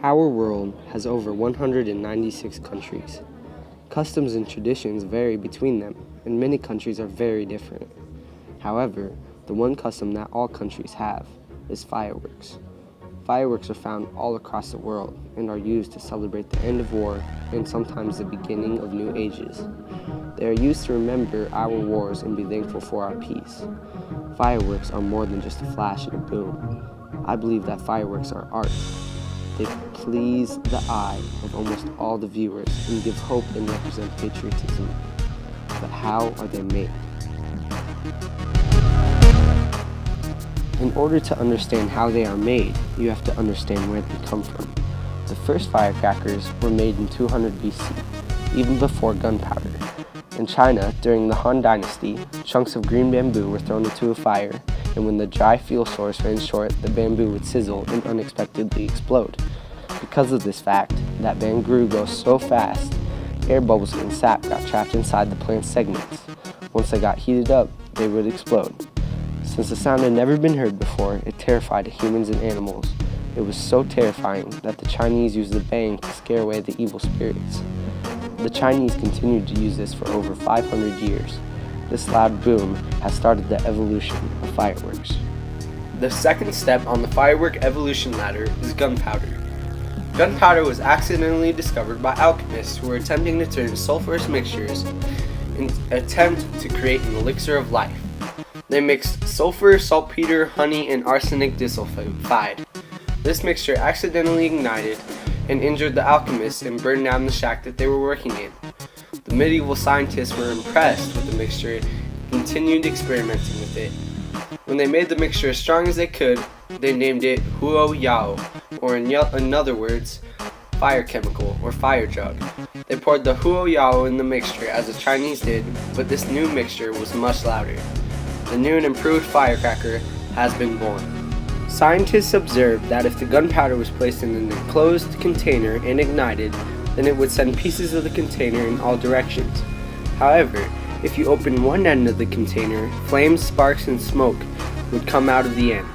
Our world has over 196 countries. Customs and traditions vary between them, and many countries are very different. However, the one custom that all countries have is fireworks. Fireworks are found all across the world and are used to celebrate the end of war and sometimes the beginning of new ages. They are used to remember our wars and be thankful for our peace. Fireworks are more than just a flash and a boom. I believe that fireworks are art. They please the eye of almost all the viewers and give hope and represent patriotism. But how are they made? In order to understand how they are made, you have to understand where they come from. The first firecrackers were made in 200 BC, even before gunpowder. In China, during the Han Dynasty, chunks of green bamboo were thrown into a fire, and when the dry fuel source ran short, the bamboo would sizzle and unexpectedly explode. Because of this fact, that bamboo goes so fast, air bubbles and sap got trapped inside the plant's segments. Once they got heated up, they would explode. Since the sound had never been heard before, it terrified humans and animals. It was so terrifying that the Chinese used the bang to scare away the evil spirits. The Chinese continued to use this for over 500 years. This loud boom has started the evolution of fireworks. The second step on the firework evolution ladder is gunpowder. Gunpowder was accidentally discovered by alchemists who were attempting to turn sulfurous mixtures in an attempt to create an elixir of life. They mixed sulfur, saltpeter, honey, and arsenic disulfide. This mixture accidentally ignited and injured the alchemists and burned down the shack that they were working in. The medieval scientists were impressed with the mixture and continued experimenting with it. When they made the mixture as strong as they could, they named it Huo Yao, or in other words, fire chemical or fire drug. They poured the Huo Yao in the mixture as the Chinese did, but this new mixture was much louder. The new and improved firecracker has been born. Scientists observed that if the gunpowder was placed in an enclosed container and ignited, then it would send pieces of the container in all directions. However, if you open one end of the container, flames, sparks, and smoke would come out of the end.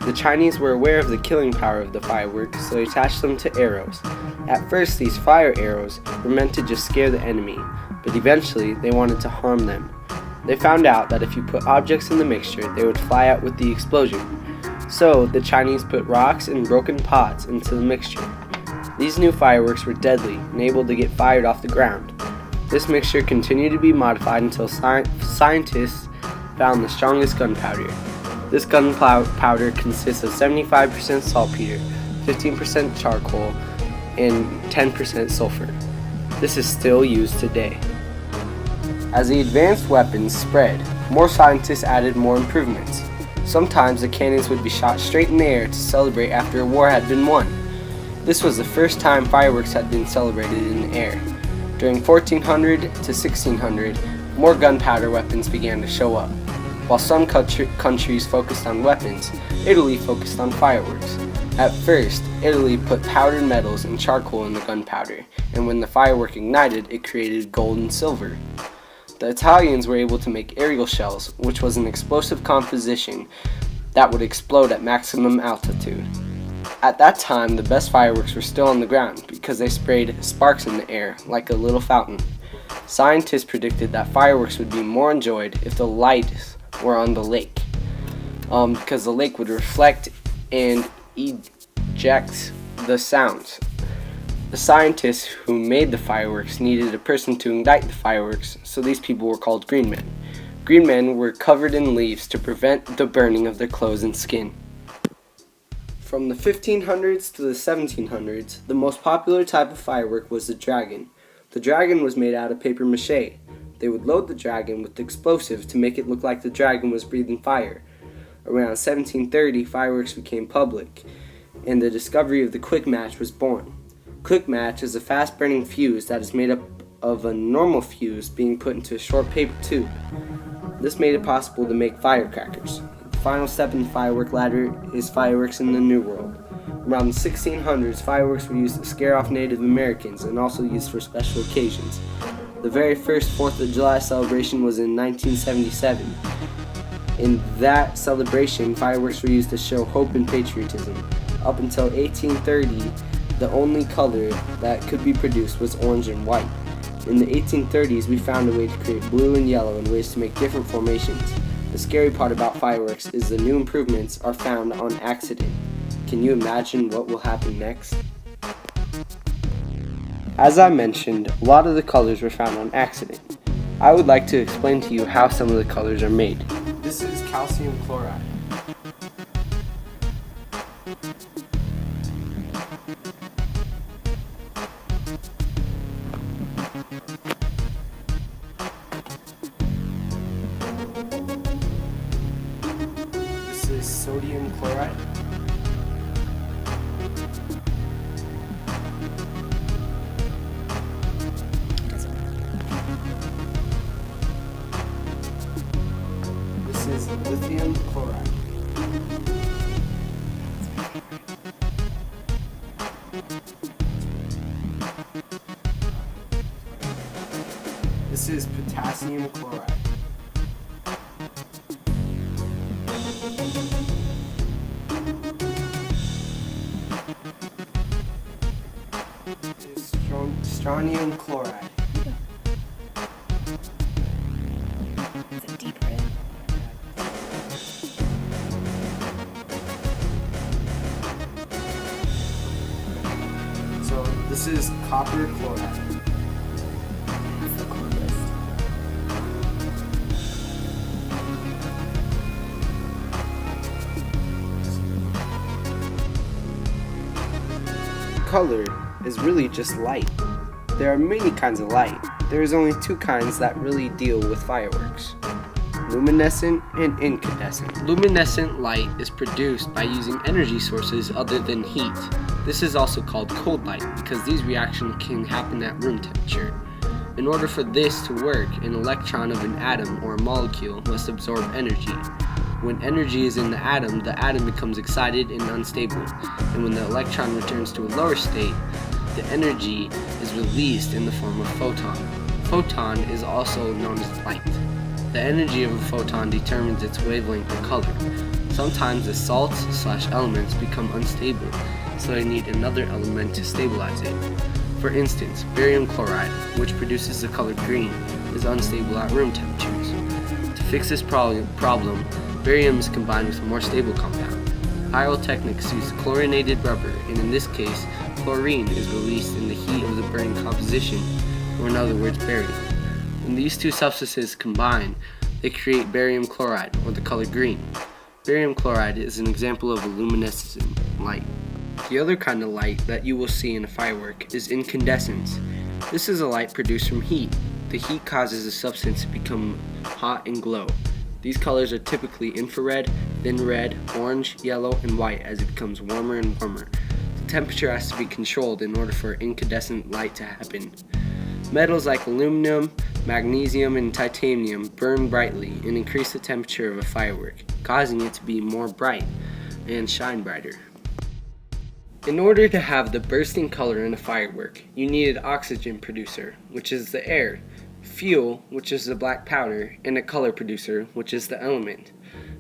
The Chinese were aware of the killing power of the fireworks, so they attached them to arrows. At first, these fire arrows were meant to just scare the enemy, but eventually they wanted to harm them. They found out that if you put objects in the mixture, they would fly out with the explosion. So, the Chinese put rocks and broken pots into the mixture. These new fireworks were deadly and able to get fired off the ground. This mixture continued to be modified until scientists found the strongest gunpowder. This gunpowder consists of 75% saltpeter, 15% charcoal, and 10% sulfur. This is still used today. As the advanced weapons spread, more scientists added more improvements. Sometimes the cannons would be shot straight in the air to celebrate after a war had been won. This was the first time fireworks had been celebrated in the air. During 1400 to 1600, more gunpowder weapons began to show up. While some countries focused on weapons, Italy focused on fireworks. At first, Italy put powdered metals and charcoal in the gunpowder, and when the firework ignited, it created gold and silver. The Italians were able to make aerial shells, which was an explosive composition that would explode at maximum altitude. At that time, the best fireworks were still on the ground because they sprayed sparks in the air like a little fountain. Scientists predicted that fireworks would be more enjoyed if the lights were on the lake, because the lake would reflect and eject the sounds. The scientists who made the fireworks needed a person to ignite the fireworks, so these people were called green men. Green men were covered in leaves to prevent the burning of their clothes and skin. From the 1500s to the 1700s, the most popular type of firework was the dragon. The dragon was made out of paper mache. They would load the dragon with explosives to make it look like the dragon was breathing fire. Around 1730, fireworks became public, and the discovery of the quick match was born. Quick match is a fast-burning fuse that is made up of a normal fuse being put into a short paper tube. This made it possible to make firecrackers. The final step in the firework ladder is fireworks in the New World. Around the 1600s, fireworks were used to scare off Native Americans and also used for special occasions. The very first 4th of July celebration was in 1977. In that celebration, fireworks were used to show hope and patriotism. Up until 1830, the only color that could be produced was orange and white. In the 1830s, we found a way to create blue and yellow and ways to make different formations. The scary part about fireworks is the new improvements are found on accident. Can you imagine what will happen next? As I mentioned, a lot of the colors were found on accident. I would like to explain to you how some of the colors are made. This is calcium chloride. This is sodium chloride. This is lithium chloride. This is potassium chloride. This is strontium chloride. Is it deep red? So this is copper chloride. That's the coolest. Color is really just light. There are many kinds of light. There is only two kinds that really deal with fireworks: luminescent and incandescent. Luminescent light is produced by using energy sources other than heat. This is also called cold light because these reactions can happen at room temperature. In order for this to work, an electron of an atom or a molecule must absorb energy. When energy is in the atom becomes excited and unstable, and when the electron returns to a lower state, the energy is released in the form of photon. Photon is also known as light. The energy of a photon determines its wavelength or color. Sometimes the salts/elements become unstable, so they need another element to stabilize it. For instance, barium chloride, which produces the color green, is unstable at room temperatures. To fix this problem, barium is combined with a more stable compound. Pyrotechnics use chlorinated rubber, and in this case, chlorine is released in the heat of the burning composition, or in other words, barium. When these two substances combine, they create barium chloride, or the color green. Barium chloride is an example of a luminescent light. The other kind of light that you will see in a firework is incandescence. This is a light produced from heat. The heat causes a substance to become hot and glow. These colors are typically infrared, then red, orange, yellow, and white as it becomes warmer and warmer. The temperature has to be controlled in order for incandescent light to happen. Metals like aluminum, magnesium, and titanium burn brightly and increase the temperature of a firework, causing it to be more bright and shine brighter. In order to have the bursting color in a firework, you need an oxygen producer, which is the air, fuel, which is the black powder, and a color producer, which is the element.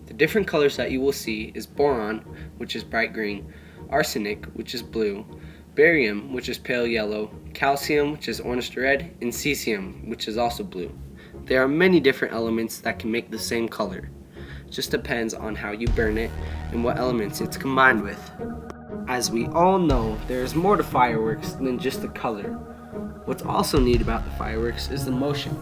The different colors that you will see is boron, which is bright green, arsenic, which is blue, barium, which is pale yellow, calcium, which is orange to red, and cesium, which is also blue. There are many different elements that can make the same color. It just depends on how you burn it and what elements it's combined with. As we all know, there is more to fireworks than just the color. What's also neat about the fireworks is the motion.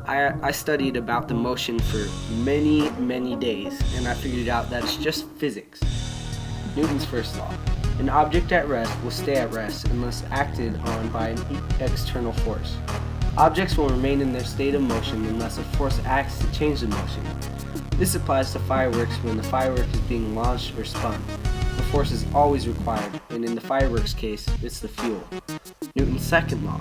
I studied about the motion for many days, and I figured out that it's just physics. Newton's first law. An object at rest will stay at rest unless acted on by an external force. Objects will remain in their state of motion unless a force acts to change the motion. This applies to fireworks when the firework is being launched or spun. The force is always required, and in the fireworks case, it's the fuel. Newton's second law.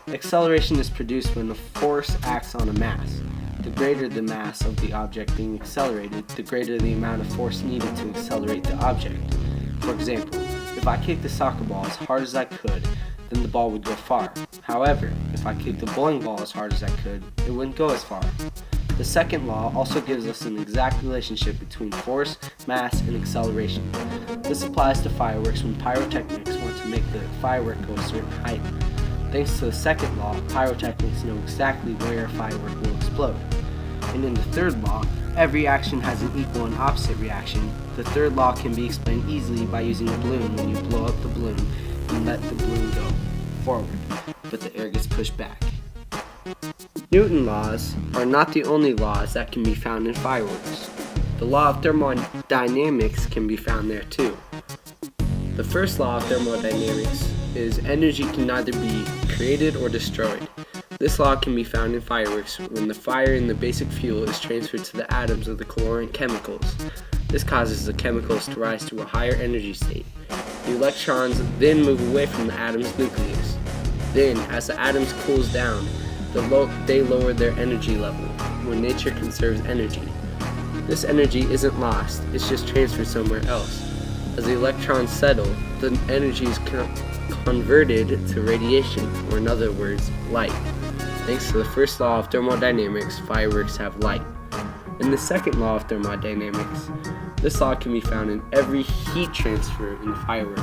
Acceleration is produced when the force acts on a mass. The greater the mass of the object being accelerated, the greater the amount of force needed to accelerate the object. For example, if I kicked the soccer ball as hard as I could, then the ball would go far. However, if I kicked the bowling ball as hard as I could, it wouldn't go as far. The second law also gives us an exact relationship between force, mass, and acceleration. This applies to fireworks when pyrotechnics want to make the firework go a certain height. Thanks to the second law, pyrotechnics know exactly where a firework will explode. And in the third law, every action has an equal and opposite reaction. The third law can be explained easily by using a balloon when you blow up the balloon and let the balloon go forward, but the air gets pushed back. Newton's laws are not the only laws that can be found in fireworks. The law of thermodynamics can be found there too. The first law of thermodynamics is energy can neither be created or destroyed. This law can be found in fireworks when the fire in the basic fuel is transferred to the atoms of the colorant chemicals. This causes the chemicals to rise to a higher energy state. The electrons then move away from the atom's nucleus. Then, as the atoms cools down, they lower their energy level, where nature conserves energy. This energy isn't lost, it's just transferred somewhere else. As the electrons settle, the energy is converted to radiation, or in other words, light. Thanks to the first law of thermodynamics, fireworks have light. In the second law of thermodynamics, this law can be found in every heat transfer in a firework.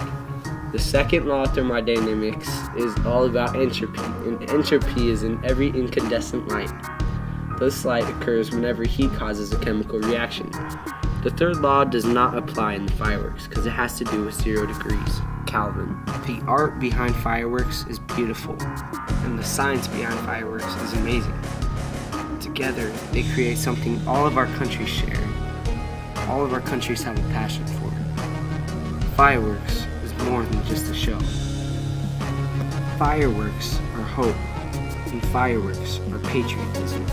The second law of thermodynamics is all about entropy, and entropy is in every incandescent light. This light occurs whenever heat causes a chemical reaction. The third law does not apply in the fireworks because it has to do with 0 degrees Kelvin. The art behind fireworks is beautiful, and the science behind fireworks is amazing. Together, they create something all of our countries share. All of our countries have a passion for it. Fireworks is more than just a show. Fireworks are hope, and fireworks are patriotism.